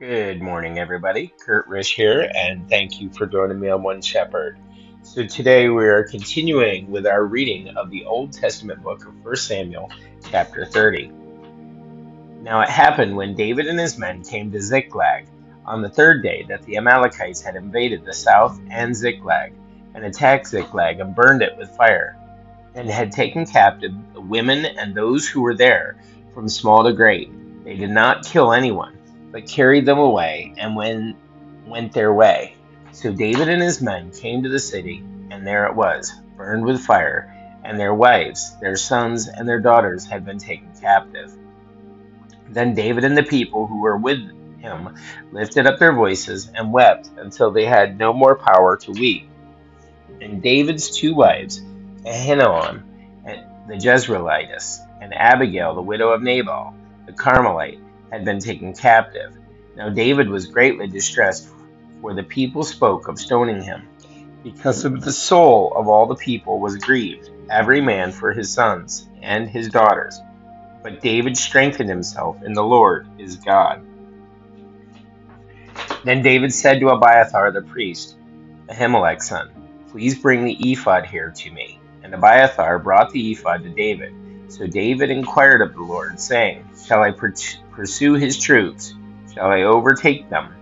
Good morning, everybody. Kurt Rish here, and thank you for joining me on One Shepherd. So today we are continuing with our reading of the Old Testament book of 1 Samuel, chapter 30. Now it happened when David and his men came to Ziklag on the third day that the Amalekites had invaded the south and Ziklag, and attacked Ziklag and burned it with fire, and had taken captive the women and those who were there from small to great. They did not kill anyone, but carried them away and went their way. So David and his men came to the city, and there it was, burned with fire, and their wives, their sons, and their daughters had been taken captive. Then David and the people who were with him lifted up their voices and wept until they had no more power to weep. And David's two wives, Ahinoam the Jezreelitess, and Abigail the widow of Nabal the Carmelite, had been taken captive. Now David was greatly distressed, for the people spoke of stoning him, because of the soul of all the people was grieved, every man for his sons and his daughters. But David strengthened himself in the Lord his God. Then David said to Abiathar the priest, Ahimelech's son, please bring the ephod here to me. And Abiathar brought the ephod to David. So David inquired of the Lord, saying, Shall I pursue his troops? Shall I overtake them?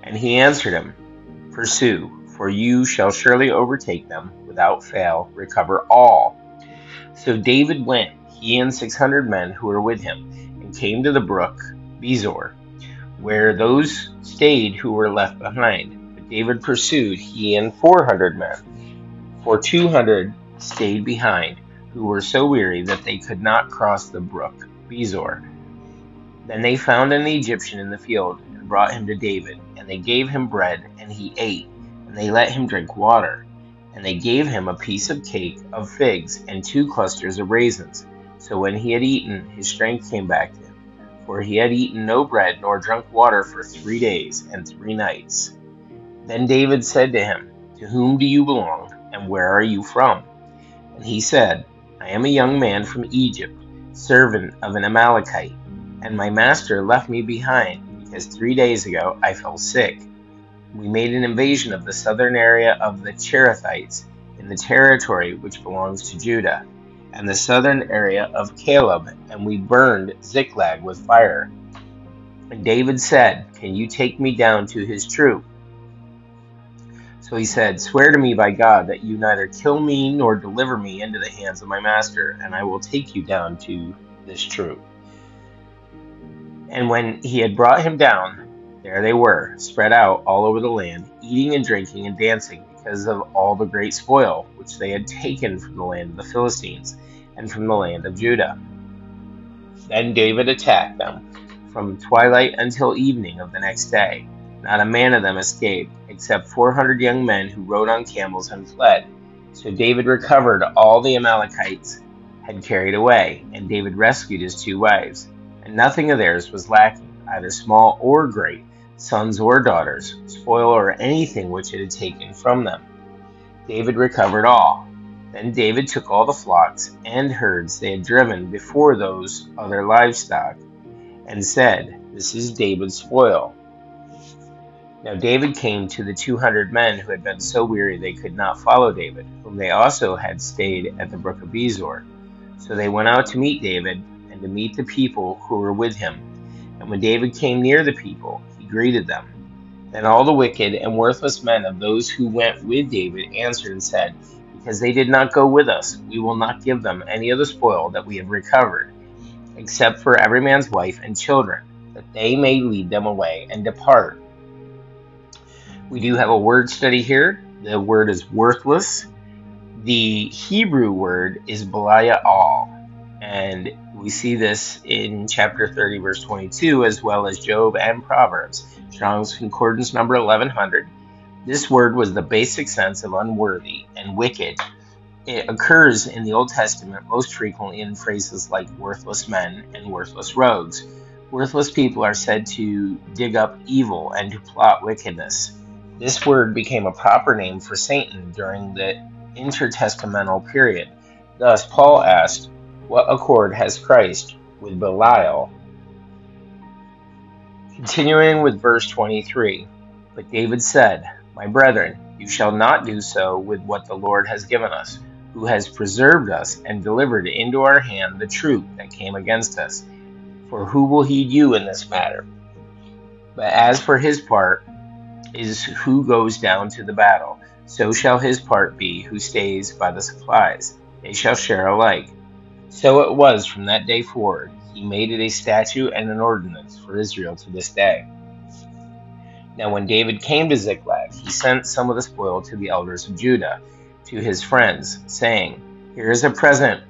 And he answered him, Pursue, for you shall surely overtake them, without fail, recover all. So David went, he and 600 men who were with him, and came to the brook Bezor, where those stayed who were left behind. But David pursued, he and 400 men, for 200 stayed behind, who were so weary that they could not cross the brook Bezor. Then they found an Egyptian in the field, and brought him to David, and they gave him bread, and he ate, and they let him drink water. And they gave him a piece of cake of figs, and 2 clusters of raisins. So when he had eaten, his strength came back to him, for he had eaten no bread nor drunk water for 3 days and 3 nights. Then David said to him, To whom do you belong, and where are you from? And he said, I am a young man from Egypt, servant of an Amalekite, and my master left me behind, because 3 days ago I fell sick. We made an invasion of the southern area of the Cherethites in the territory which belongs to Judah, and the southern area of Caleb, and we burned Ziklag with fire. And David said, Can you take me down to his troop? So he said, Swear to me by God that you neither kill me nor deliver me into the hands of my master, and I will take you down to this troop. And when he had brought him down, there they were, spread out all over the land, eating and drinking and dancing, because of all the great spoil which they had taken from the land of the Philistines and from the land of Judah. Then David attacked them from twilight until evening of the next day. Not a man of them escaped, except 400 young men who rode on camels and fled. So David recovered all the Amalekites had carried away, and David rescued his 2 wives. And nothing of theirs was lacking, either small or great, sons or daughters, spoil or anything which it had taken from them. David recovered all. Then David took all the flocks and herds they had driven before those other livestock, and said, This is David's spoil. Now David came to the 200 men who had been so weary they could not follow David, whom they also had stayed at the brook of Bezor. So they went out to meet David, and to meet the people who were with him. And when David came near the people, he greeted them. Then all the wicked and worthless men of those who went with David answered and said, Because they did not go with us, we will not give them any of the spoil that we have recovered, except for every man's wife and children, that they may lead them away and depart. We do have a word study here. The word is worthless. The Hebrew word is Belial, and we see this in chapter 30, verse 22, as well as Job and Proverbs. Strong's Concordance number 1100. This word was the basic sense of unworthy and wicked. It occurs in the Old Testament most frequently in phrases like worthless men and worthless rogues. Worthless people are said to dig up evil and to plot wickedness. This word became a proper name for Satan during the intertestamental period. Thus, Paul asked, What accord has Christ with Belial? Continuing with verse 23. But David said, My brethren, you shall not do so with what the Lord has given us, who has preserved us and delivered into our hand the troop that came against us. For who will heed you in this matter? But as for his part is who goes down to the battle, so shall his part be who stays by the supplies. They shall share alike. So it was from that day forward. He made it a statute and an ordinance for Israel to this day. Now when David came to Ziklag, he sent some of the spoil to the elders of Judah, to his friends, saying, Here is a present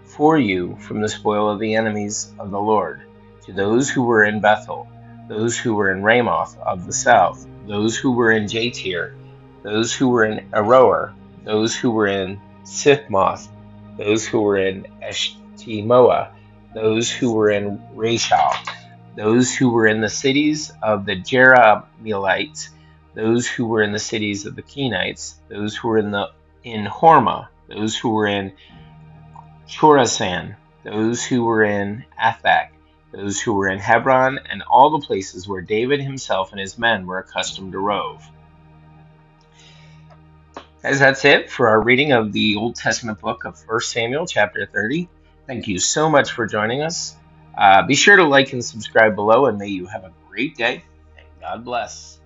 for you from the spoil of the enemies of the Lord, to those who were in Bethel, those who were in Ramoth of the south, those who were in Jatir, those who were in Aroer, those who were in Sithmoth, those who were in Eshtemoa, those who were in Rachel, those who were in the cities of the Jerahmeelites, those who were in the cities of the Kenites, those who were in Hormah, those who were in Chorasan, those who were in Athak, those who were in Hebron, and all the places where David himself and his men were accustomed to rove. Guys, that's it for our reading of the Old Testament book of 1 Samuel chapter 30. Thank you so much for joining us. Be sure to like and subscribe below, and may you have a great day, and God bless.